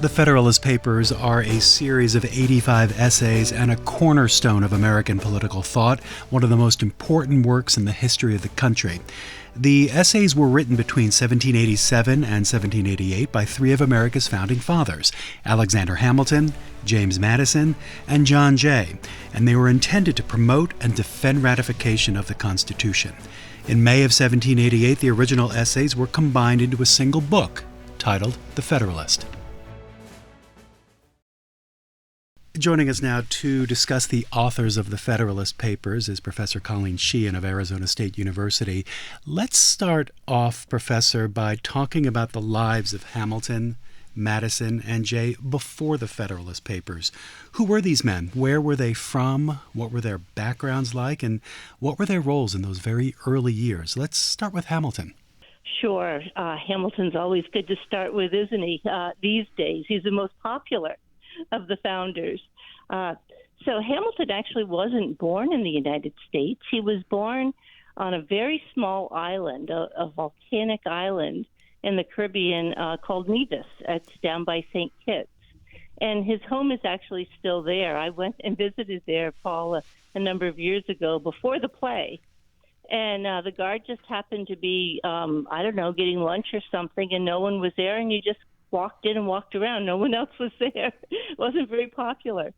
The Federalist Papers are a series of 85 essays and a cornerstone of American political thought, one of the most important works in the history of the country. The essays were written between 1787 and 1788 by three of America's founding fathers, Alexander Hamilton, James Madison, and John Jay, and they were intended to promote and defend ratification of the Constitution. In May of 1788, the original essays were combined into a single book titled The Federalist. Joining us now to discuss the authors of the Federalist Papers is Professor Colleen Sheehan of Arizona State University. Let's start off, Professor, by talking about the lives of Hamilton, Madison, and Jay before the Federalist Papers. Who were these men? Where were they from? What were their backgrounds like? And what were their roles in those very early years? Let's start with Hamilton. Sure. Hamilton's always good to start with, isn't he? These days, he's the most popular of the founders. So Hamilton actually wasn't born in the United States. He was born on a very small island, a volcanic island in the Caribbean called Nevis. It's down by St. Kitts. And his home is actually still there. I went and visited there, Paul, a number of years ago before the play. And the guard just happened to be, getting lunch or something, and no one was there, and you just walked in and walked around. No one else was there. It wasn't very popular.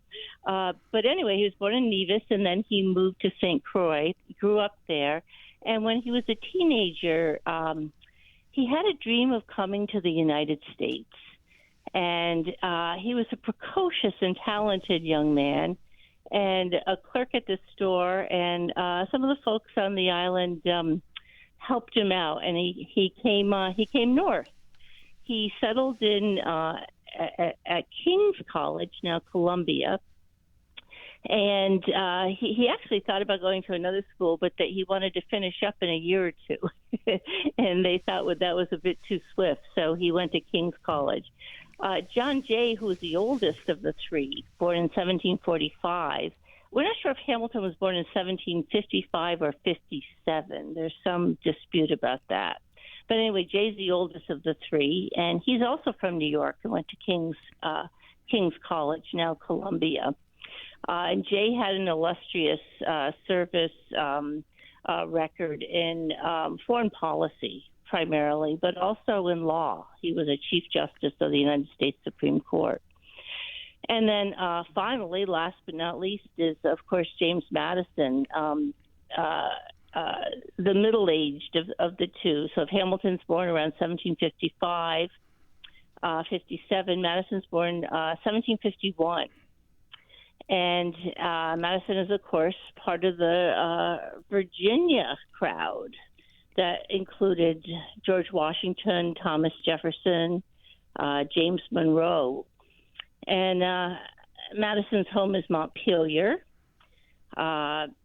But anyway, he was born in Nevis, and then he moved to St. Croix, grew up there. And when he was a teenager, he had a dream of coming to the United States. And he was a precocious and talented young man, and a clerk at the store, and some of the folks on the island helped him out, and he came north. He settled in at King's College, now Columbia, and he actually thought about going to another school, but that he wanted to finish up in a year or two, and they thought that was a bit too swift, so he went to King's College. John Jay, who was the oldest of the three, born in 1745. We're not sure if Hamilton was born in 1755 or 57. There's some dispute about that. But anyway, Jay's the oldest of the three, and he's also from New York and went to King's College, now Columbia. And Jay had an illustrious service record in foreign policy, primarily, but also in law. He was a Chief Justice of the United States Supreme Court. And then finally, last but not least, is, of course, James Madison, the middle-aged of the two. So if Hamilton's born around 1755, 57, Madison's born 1751. And Madison is, of course, part of the Virginia crowd that included George Washington, Thomas Jefferson, James Monroe. And Madison's home is Montpelier.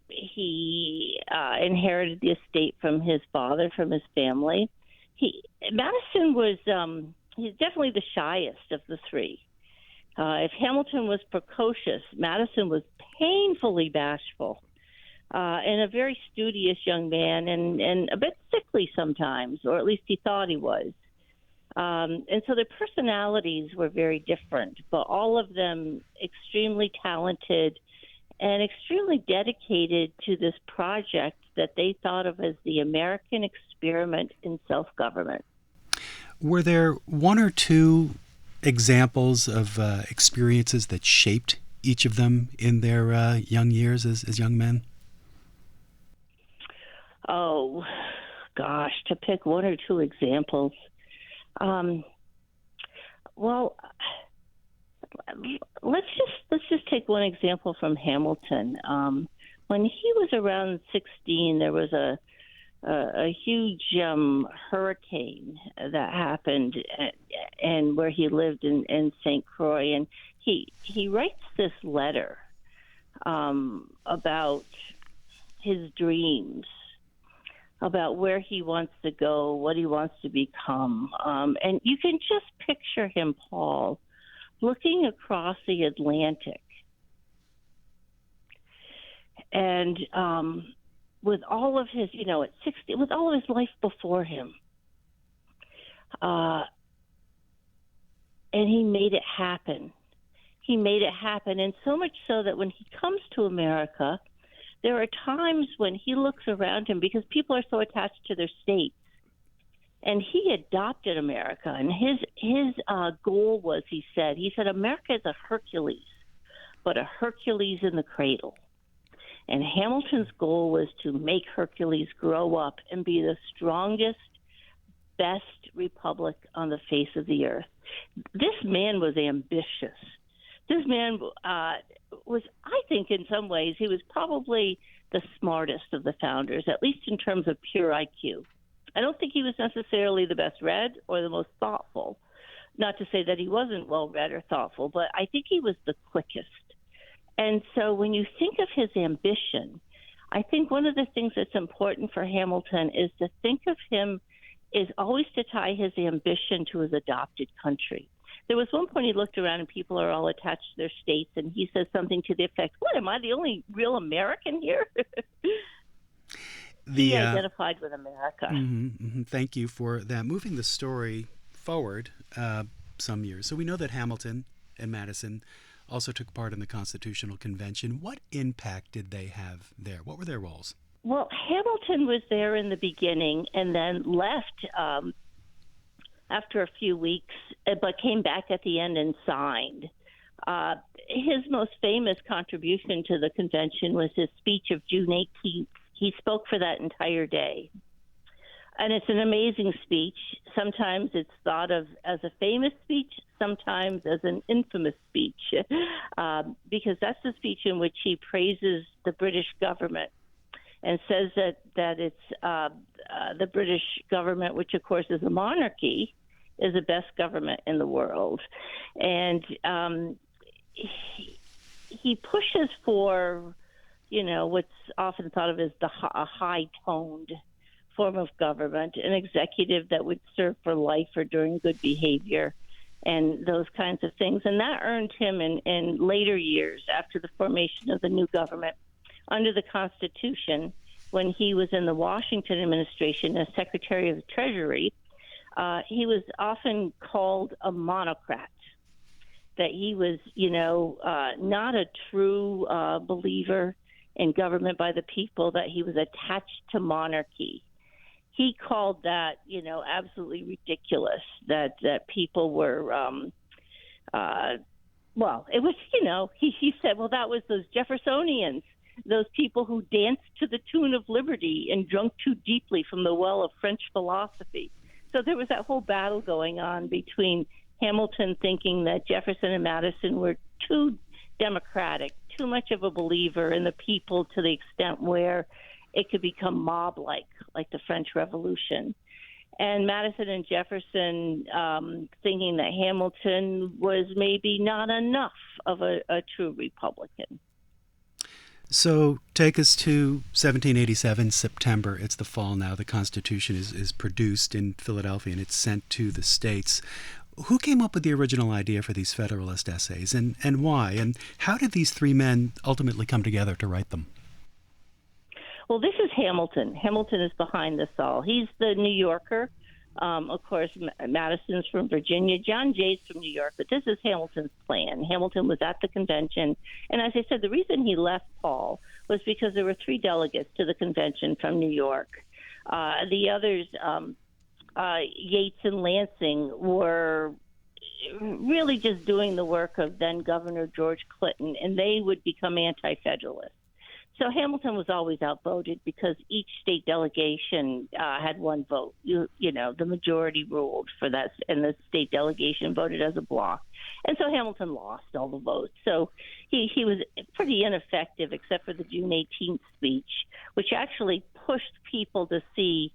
He inherited the estate from his father, from his family. Madison was he's definitely the shyest of the three. If Hamilton was precocious, Madison was painfully bashful. And a very studious young man, and a bit sickly sometimes, or at least he thought he was. And so their personalities were very different, but all of them extremely talented and extremely dedicated to this project that they thought of as the American experiment in self-government. Were there one or two examples of experiences that shaped each of them in their young years as young men? Oh, gosh, to pick one or two examples. Well, let's just take one example from Hamilton. When he was around 16, there was a huge hurricane that happened, and where he lived in St. Croix, and he writes this letter about his dreams, about where he wants to go, what he wants to become. And you can just picture him, Paul, looking across the Atlantic. And with all of his, at 60, with all of his life before him. and he made it happen. He made it happen, and so much so that when he comes to America, there are times when he looks around him because people are so attached to their states. And he adopted America, and his goal was, he said, America is a Hercules, but a Hercules in the cradle. And Hamilton's goal was to make Hercules grow up and be the strongest, best republic on the face of the earth. This man was ambitious. This man was, I think, in some ways, he was probably the smartest of the founders, at least in terms of pure IQ. I don't think he was necessarily the best read or the most thoughtful. Not to say that he wasn't well read or thoughtful, but I think he was the quickest. And so when you think of his ambition, I think one of the things that's important for Hamilton is to think of him is always to tie his ambition to his adopted country. There was one point he looked around and people are all attached to their states, and he says something to the effect, "What, am I the only real American here?" He identified with America. Thank you for that. Moving the story forward some years. So we know that Hamilton and Madison also took part in the Constitutional Convention. What impact did they have there? What were their roles? Well, Hamilton was there in the beginning and then left after a few weeks, but came back at the end and signed. His most famous contribution to the convention was his speech of June 18th. He spoke for that entire day. And it's an amazing speech. Sometimes it's thought of as a famous speech, sometimes as an infamous speech, because that's the speech in which he praises the British government and says that it's the British government, which of course is a monarchy, is the best government in the world. And he pushes for, what's often thought of as a high-toned form of government, an executive that would serve for life or during good behavior and those kinds of things. And that earned him in later years, after the formation of the new government, under the Constitution, when he was in the Washington administration as Secretary of the Treasury, he was often called a monocrat, that he was, not a true believer in government by the people, that he was attached to monarchy. He called that, absolutely ridiculous, that people were, it was, he said, well, that was those Jeffersonians, those people who danced to the tune of liberty and drunk too deeply from the well of French philosophy. So there was that whole battle going on between Hamilton thinking that Jefferson and Madison were too democratic, too much of a believer in the people to the extent where it could become mob-like, like the French Revolution. And Madison and Jefferson thinking that Hamilton was maybe not enough of a true Republican. So take us to 1787, September. It's the fall now. The Constitution is produced in Philadelphia and it's sent to the states. Who came up with the original idea for these Federalist essays, and why? And how did these three men ultimately come together to write them? Well, this is Hamilton. Hamilton is behind this all. He's the New Yorker. Of course, Madison's from Virginia. John Jay's from New York. But this is Hamilton's plan. Hamilton was at the convention. And as I said, the reason he left Paul was because there were 3 delegates to the convention from New York. The others, Yates and Lansing, were really just doing the work of then Governor George Clinton, and they would become anti-federalists. So Hamilton was always outvoted because each state delegation had one vote. The majority ruled for that, and the state delegation voted as a block. And so Hamilton lost all the votes. So he was pretty ineffective, except for the June 18th speech, which actually pushed people to see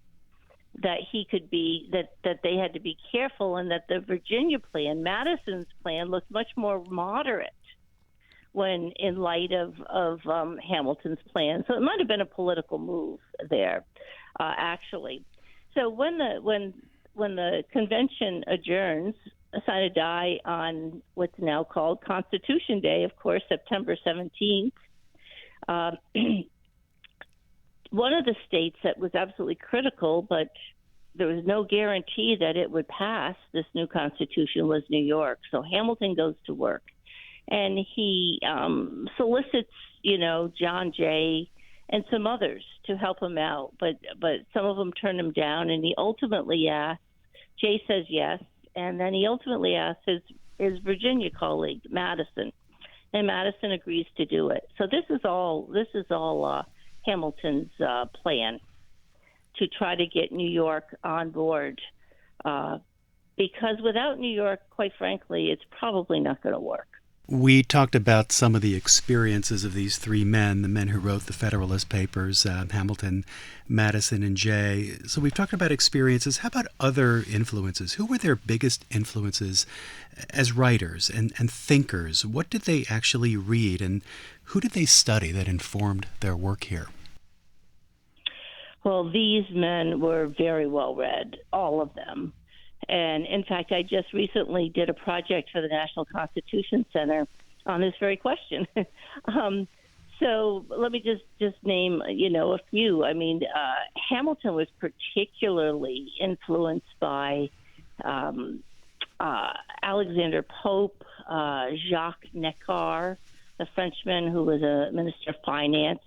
that he could be, that they had to be careful, and that the Virginia plan, Madison's plan, looked much more moderate when in light of Hamilton's plan. So it might have been a political move there, actually. So when the convention adjourns, sine die on what's now called Constitution Day, of course, September 17th, one of the states that was absolutely critical, but there was no guarantee that it would pass. This new Constitution was New York. So Hamilton goes to work, and he solicits, John Jay and some others to help him out. But some of them turn him down, and he ultimately asks, Jay says yes, and then he ultimately asks his Virginia colleague, Madison, and Madison agrees to do it. So this is all Hamilton's plan to try to get New York on board, because without New York, quite frankly, it's probably not going to work. We talked about some of the experiences of these three men, the men who wrote the Federalist Papers, Hamilton, Madison, and Jay. So we've talked about experiences. How about other influences? Who were their biggest influences as writers and thinkers? What did they actually read, and who did they study that informed their work here? Well, these men were very well read, all of them. And in fact, I just recently did a project for the National Constitution Center on this very question. So let me just name, a few. I mean, Hamilton was particularly influenced by Alexander Pope, Jacques Necker, the Frenchman who was a minister of finance.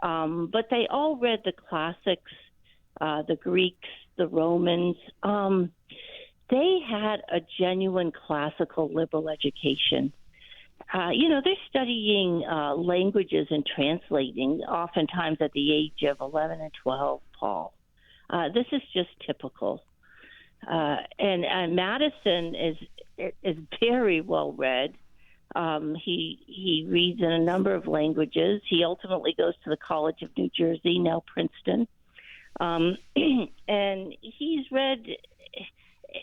But they all read the classics, the Greeks, the Romans. They had a genuine classical liberal education. They're studying languages and translating, oftentimes at the age of 11 and 12, Paul. This is just typical. And Madison is very well read. He reads in a number of languages. He ultimately goes to the College of New Jersey, now Princeton. And he's read,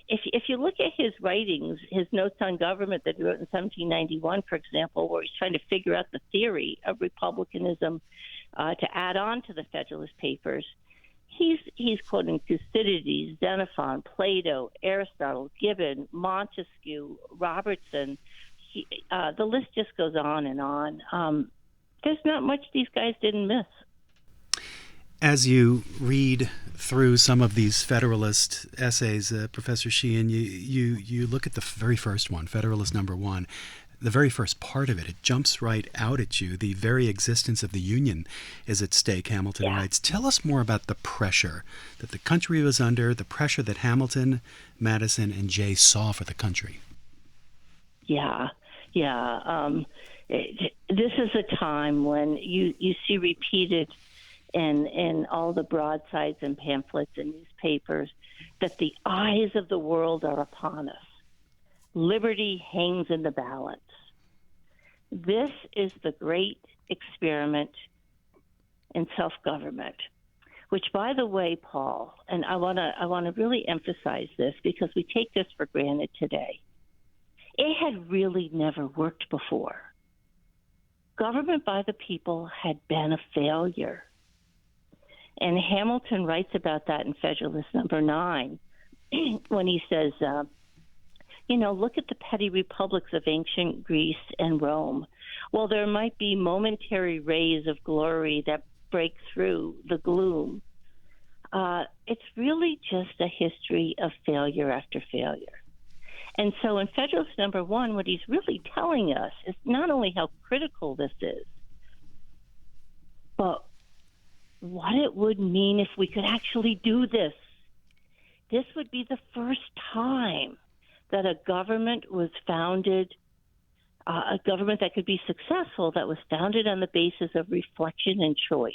if you look at his writings, his notes on government that he wrote in 1791, for example, where he's trying to figure out the theory of republicanism to add on to the Federalist Papers, he's quoting Thucydides, Xenophon, Plato, Aristotle, Gibbon, Montesquieu, Robertson. The list just goes on and on. There's not much these guys didn't miss. As you read through some of these Federalist essays, Professor Sheehan, you look at the very first one, Federalist number 1, the very first part of it. It jumps right out at you. The very existence of the Union is at stake, Hamilton writes. Tell us more about the pressure that the country was under, the pressure that Hamilton, Madison, and Jay saw for the country. Yeah. This is a time when you see repeated in all the broadsides and pamphlets and newspapers that the eyes of the world are upon us. Liberty hangs in the balance. This is the great experiment in self-government, which, by the way, Paul, and I want to really emphasize this because we take this for granted today. It had really never worked before. Government by the people had been a failure. And Hamilton writes about that in Federalist number 9 when he says, look at the petty republics of ancient Greece and Rome. While there might be momentary rays of glory that break through the gloom, it's really just a history of failure after failure. And so in Federalist number 1, what he's really telling us is not only how critical this is, but what it would mean if we could actually do this. This would be the first time that a government was founded, a government that could be successful, that was founded on the basis of reflection and choice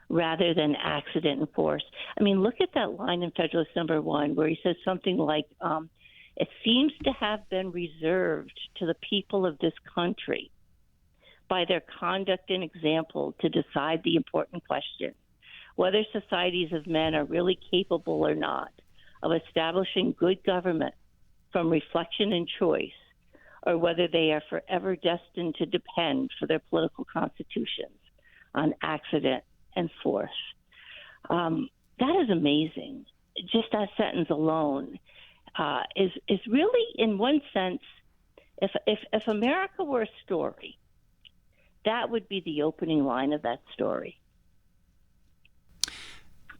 rather than accident and force. I mean, look at that line in Federalist number 1 where he says something like, it seems to have been reserved to the people of this country by their conduct and example to decide the important question, whether societies of men are really capable or not of establishing good government from reflection and choice, or whether they are forever destined to depend for their political constitutions on accident and force. That is amazing. Just that sentence alone is really, in one sense, if America were a story, that would be the opening line of that story.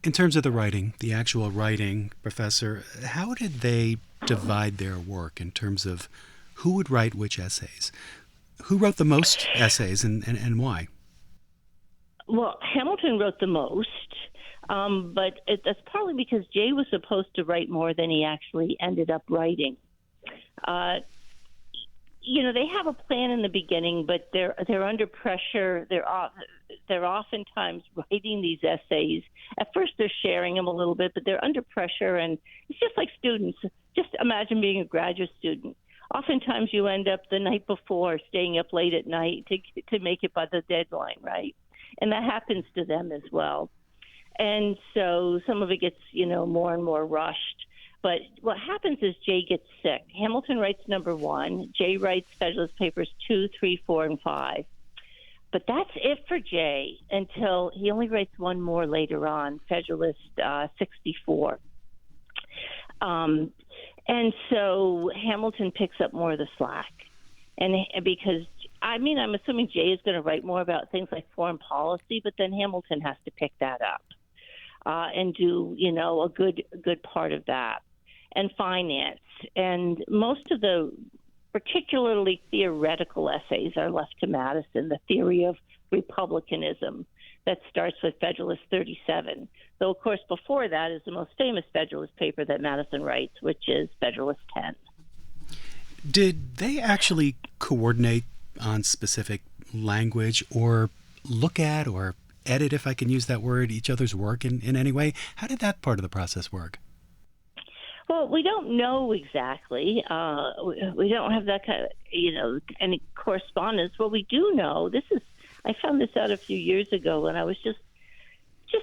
In terms of the writing, the actual writing, Professor, how did they divide their work in terms of who would write which essays? Who wrote the most essays and why? Well, Hamilton wrote the most, but that's partly because Jay was supposed to write more than he actually ended up writing. They have a plan in the beginning, but they're under pressure. They're oftentimes writing these essays. At first, they're sharing them a little bit, but they're under pressure, and it's just like students. Just imagine being a graduate student. Oftentimes, you end up the night before staying up late at night to make it by the deadline, right? And that happens to them as well. And so some of it gets, more and more rushed. But what happens is Jay gets sick. Hamilton writes number 1. Jay writes Federalist Papers 2, 3, 4, and 5. But that's it for Jay until he only writes one more later on, Federalist 64. And so Hamilton picks up more of the slack. And because, I'm assuming Jay is going to write more about things like foreign policy, but then Hamilton has to pick that up and do, a good part of that. And finance. And most of the particularly theoretical essays are left to Madison, the theory of republicanism that starts with Federalist 37. Though, of course, before that is the most famous Federalist paper that Madison writes, which is Federalist 10. Did they actually coordinate on specific language or look at or edit, if I can use that word, each other's work in any way? How did that part of the process work? Well, we don't know exactly. We don't have that kind of, any correspondence. What we do know, I found this out a few years ago, and I was just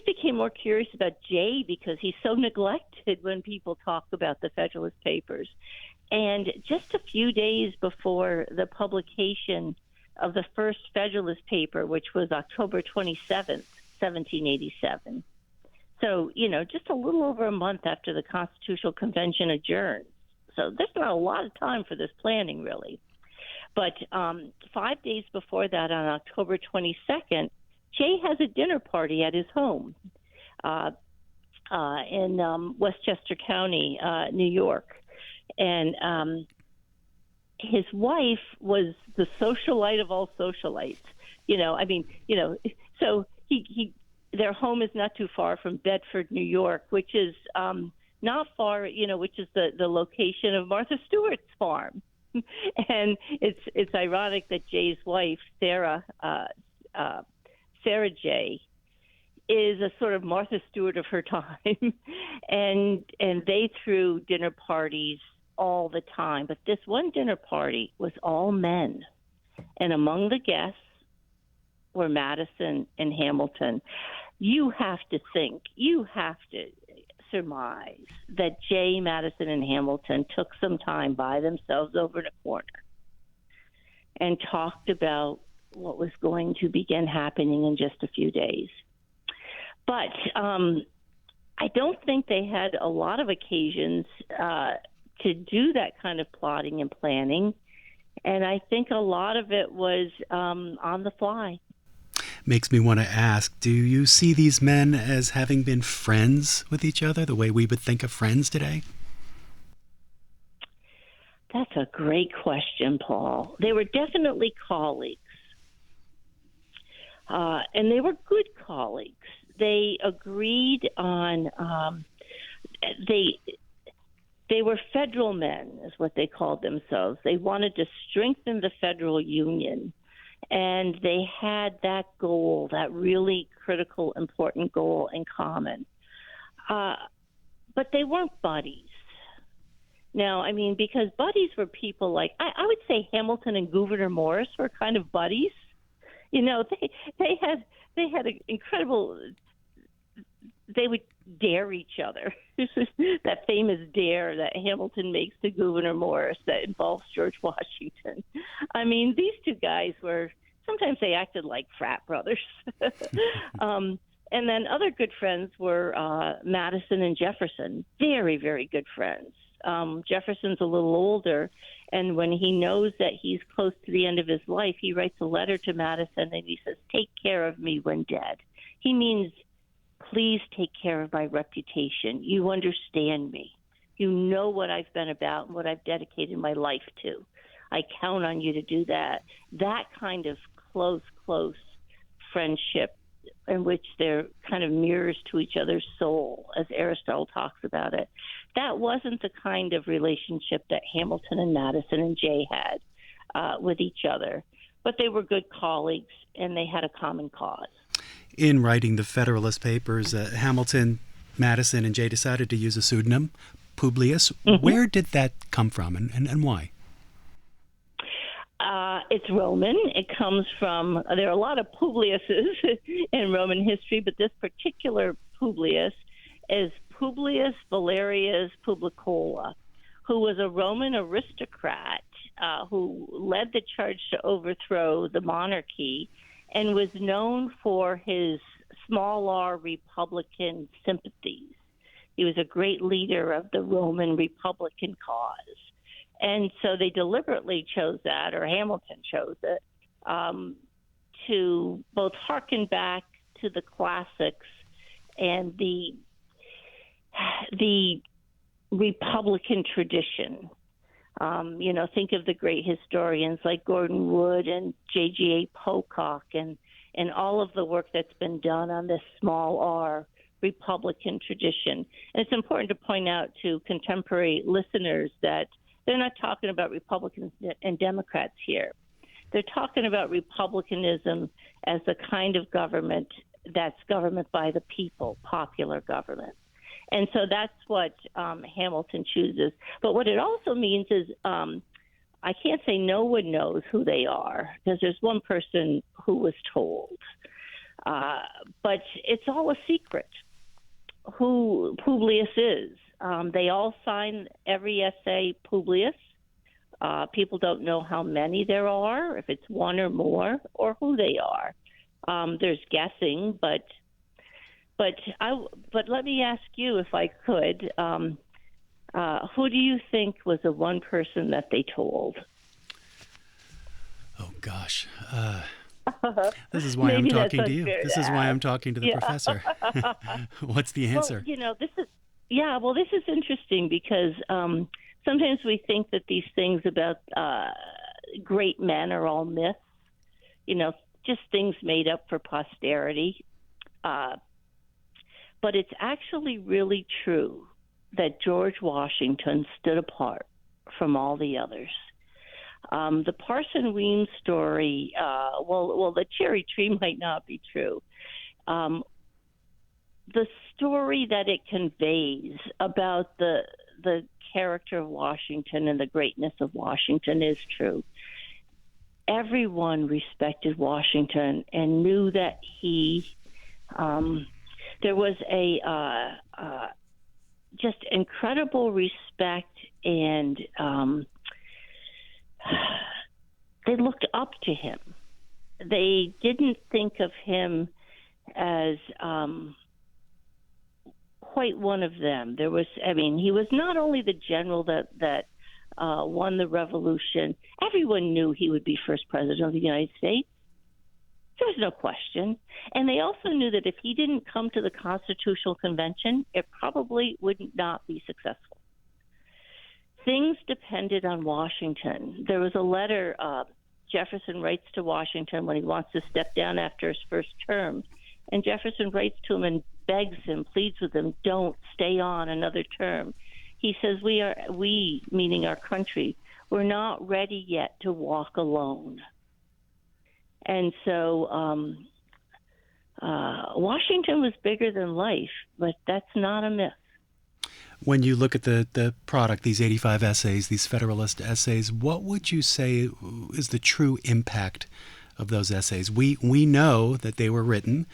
became more curious about Jay because he's so neglected when people talk about the Federalist Papers. And just a few days before the publication of the first Federalist paper, which was October 27th, 1787. So, just a little over a month after the Constitutional Convention adjourned. So there's not a lot of time for this planning, really. But 5 days before that, on October 22nd, Jay has a dinner party at his home in Westchester County, New York. And his wife was the socialite of all socialites. So he their home is not too far from Bedford, New York, which is not far, which is the location of Martha Stewart's farm. And it's ironic that Jay's wife, Sarah Jay, is a sort of Martha Stewart of her time. and they threw dinner parties all the time. But this one dinner party was all men. And among the guests were Madison and Hamilton. You have to surmise that Jay, Madison, and Hamilton took some time by themselves over in a corner and talked about what was going to begin happening in just a few days. But I don't think they had a lot of occasions to do that kind of plotting and planning. And I think a lot of it was on the fly. Makes me want to ask, do you see these men as having been friends with each other the way we would think of friends today? That's a great question, Paul. They were definitely colleagues. And they were good colleagues. They agreed on, they were federal men, is what they called themselves. They wanted to strengthen the federal union. And they had that goal, that really critical, important goal in common. But they weren't buddies. Now, because buddies were people like, I would say Hamilton and Gouverneur Morris were kind of buddies. They had an incredible, they would dare each other. This is that famous dare that Hamilton makes to Gouverneur Morris that involves George Washington. These two guys sometimes they acted like frat brothers. And then other good friends were Madison and Jefferson, very, very good friends. Jefferson's a little older, and when he knows that he's close to the end of his life, he writes a letter to Madison and he says, "Take care of me when dead." He means, please take care of my reputation. You understand me. You know what I've been about and what I've dedicated my life to. I count on you to do that. That kind of close friendship in which they're kind of mirrors to each other's soul, as Aristotle talks about it. That wasn't the kind of relationship that Hamilton and Madison and Jay had with each other. But they were good colleagues, and they had a common cause. In writing the Federalist Papers, Hamilton, Madison, and Jay decided to use a pseudonym, Publius. Mm-hmm. Where did that come from, and why? It's Roman. It comes from, there are a lot of Publiuses in Roman history, but this particular Publius is Publius Valerius Publicola, who was a Roman aristocrat who led the charge to overthrow the monarchy and was known for his small r Republican sympathies. He was a great leader of the Roman Republican cause. And so they deliberately chose that, or Hamilton chose it, to both hearken back to the classics and the Republican tradition. Think of the great historians like Gordon Wood and J.G.A. Pocock and all of the work that's been done on this small r Republican tradition. And it's important to point out to contemporary listeners that they're not talking about Republicans and Democrats here. They're talking about republicanism as the kind of government that's government by the people, popular government. And so that's what Hamilton chooses. But what it also means is I can't say no one knows who they are, because there's one person who was told. But it's all a secret who Publius is. They all sign every essay Publius. People don't know how many there are, if it's one or more, or who they are. There's guessing, but let me ask you, if I could, who do you think was the one person that they told? Oh gosh, this is why I'm talking to you. This is why I'm talking to the professor. What's the answer? Well, this is interesting because sometimes we think that these things about great men are all myths, just things made up for posterity. But it's actually really true that George Washington stood apart from all the others. The Parson Weems story, the cherry tree might not be true. The story that it conveys about the character of Washington and the greatness of Washington is true. Everyone respected Washington and knew that there was a just incredible respect, and they looked up to him. They didn't think of him as quite one of them. He was not only the general that won the revolution. Everyone knew he would be first president of the United States. There was no question. And they also knew that if he didn't come to the Constitutional Convention, it probably would not be successful. Things depended on Washington. There was a letter Jefferson writes to Washington when he wants to step down after his first term. And Jefferson writes to him and begs him, pleads with him, don't stay on another term. He says, we, meaning our country, we're not ready yet to walk alone. And so Washington was bigger than life, but that's not a myth. When you look at the product, these 85 essays, these Federalist essays, what would you say is the true impact of those essays? We know that they were written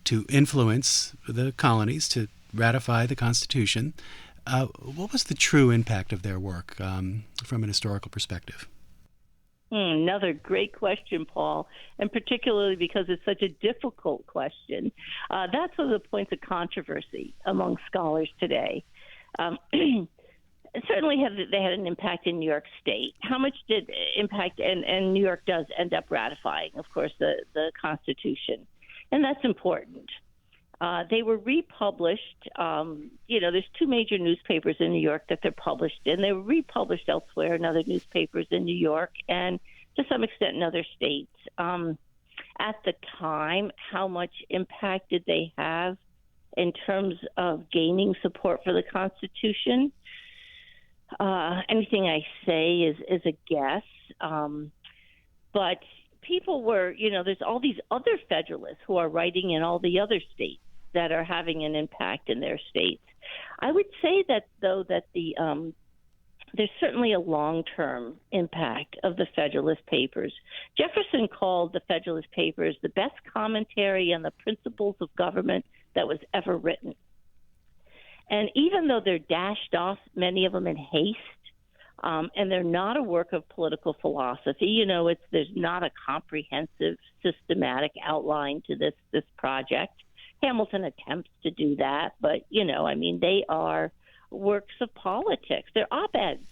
to influence the colonies, to ratify the Constitution. What was the true impact of their work from an historical perspective? Another great question, Paul, and particularly because it's such a difficult question. That's one of the points of controversy among scholars today. Certainly they had an impact in New York State. How much did impact, and New York does end up ratifying, of course, the Constitution, and that's important. They were republished. There's two major newspapers in New York that they're published in. They were republished elsewhere in other newspapers in New York and to some extent in other states. At the time, how much impact did they have in terms of gaining support for the Constitution? Anything I say is a guess. But people were, there's all these other Federalists who are writing in all the other states that are having an impact in their states. I would say that, though, that there's certainly a long-term impact of the Federalist Papers. Jefferson called the Federalist Papers the best commentary on the principles of government that was ever written. And even though they're dashed off, many of them in haste, and they're not a work of political philosophy, there's not a comprehensive, systematic outline to this project. Hamilton attempts to do that, but, they are works of politics. They're op-eds.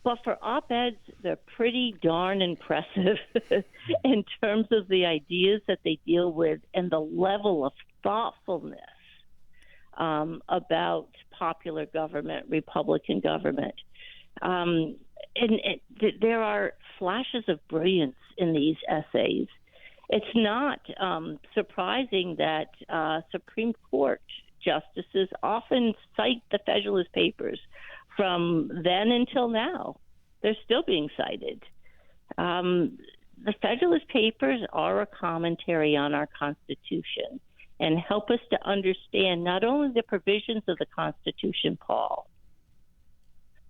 But for op-eds, they're pretty darn impressive in terms of the ideas that they deal with and the level of thoughtfulness about popular government, Republican government. There are flashes of brilliance in these essays. It's not surprising that Supreme Court justices often cite the Federalist Papers from then until now. They're still being cited. The Federalist Papers are a commentary on our Constitution and help us to understand not only the provisions of the Constitution, Paul,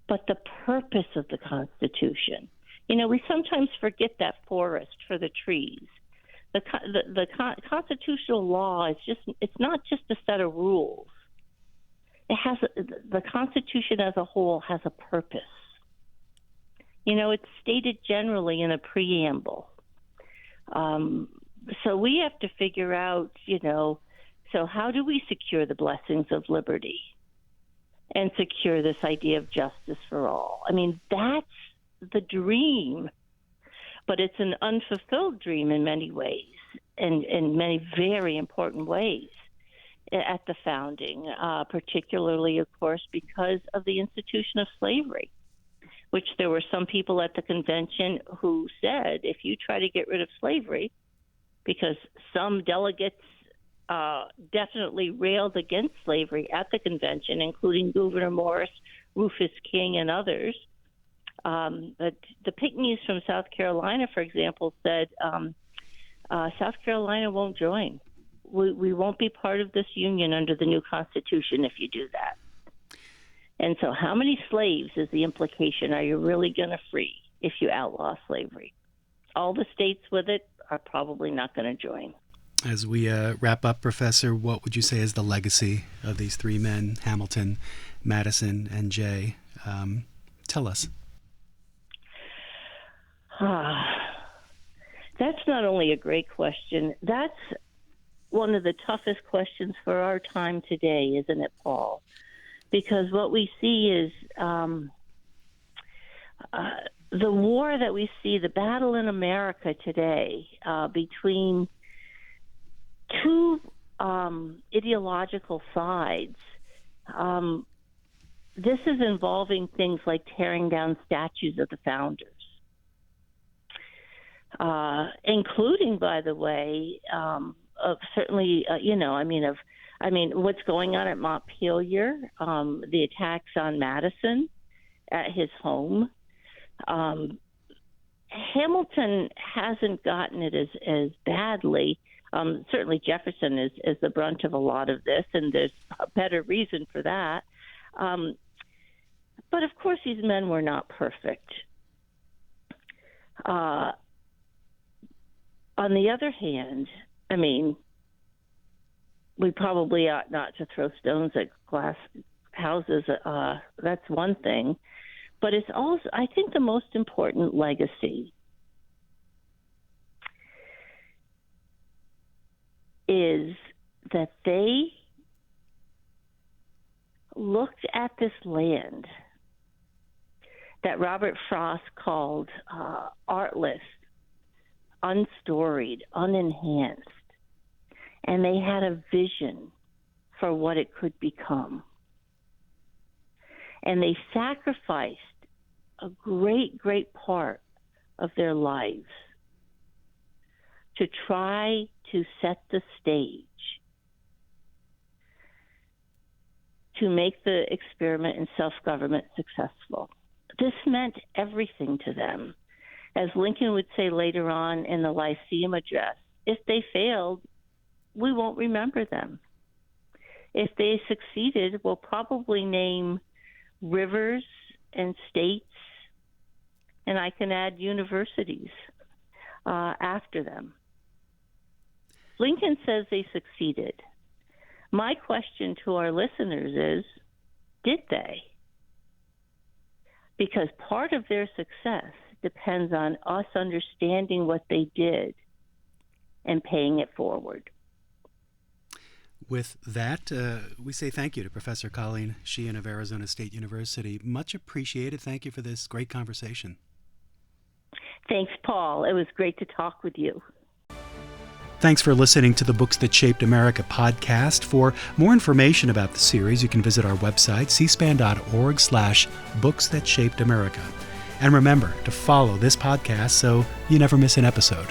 but the purpose of the Constitution. We sometimes forget that forest for the trees. The constitutional law it's not just a set of rules. The Constitution as a whole has a purpose. It's stated generally in a preamble. So we have to figure out, so how do we secure the blessings of liberty and secure this idea of justice for all? That's the dream, but it's an unfulfilled dream in many ways, and in many very important ways at the founding, particularly, of course, because of the institution of slavery, which there were some people at the convention who said, if you try to get rid of slavery, because some delegates definitely railed against slavery at the convention, including Gouverneur Morris, Rufus King, and others. But the Pinckneys from South Carolina, for example, said South Carolina won't join. We won't be part of this union under the new Constitution if you do that. And so how many slaves is the implication are you really going to free if you outlaw slavery? All the states with it are probably not going to join. As we wrap up, Professor, what would you say is the legacy of these three men, Hamilton, Madison, and Jay? Tell us. That's not only a great question, that's one of the toughest questions for our time today, isn't it, Paul? Because what we see is the war that we see, the battle in America today between two ideological sides. This is involving things like tearing down statues of the founders, including, by the way, of certainly, what's going on at Montpelier, the attacks on Madison at his home. Hamilton hasn't gotten it as badly. Certainly Jefferson is the brunt of a lot of this, and there's a better reason for that. But of course, these men were not perfect. On the other hand, we probably ought not to throw stones at glass houses. That's one thing. But it's also, I think, the most important legacy is that they looked at this land that Robert Frost called artless, unstoried, unenhanced, and they had a vision for what it could become. And they sacrificed a great, great part of their lives to try to set the stage to make the experiment in self-government successful. This meant everything to them. As Lincoln would say later on in the Lyceum address, if they failed, we won't remember them. If they succeeded, we'll probably name rivers and states, and I can add universities after them. Lincoln says they succeeded. My question to our listeners is, did they? Because part of their success depends on us understanding what they did and paying it forward. With that, we say thank you to Professor Colleen Sheehan of Arizona State University. Much appreciated. Thank you for this great conversation. Thanks, Paul. It was great to talk with you. Thanks for listening to the Books That Shaped America podcast. For more information about the series, you can visit our website, cspan.org/Books That Shaped America. And remember to follow this podcast so you never miss an episode.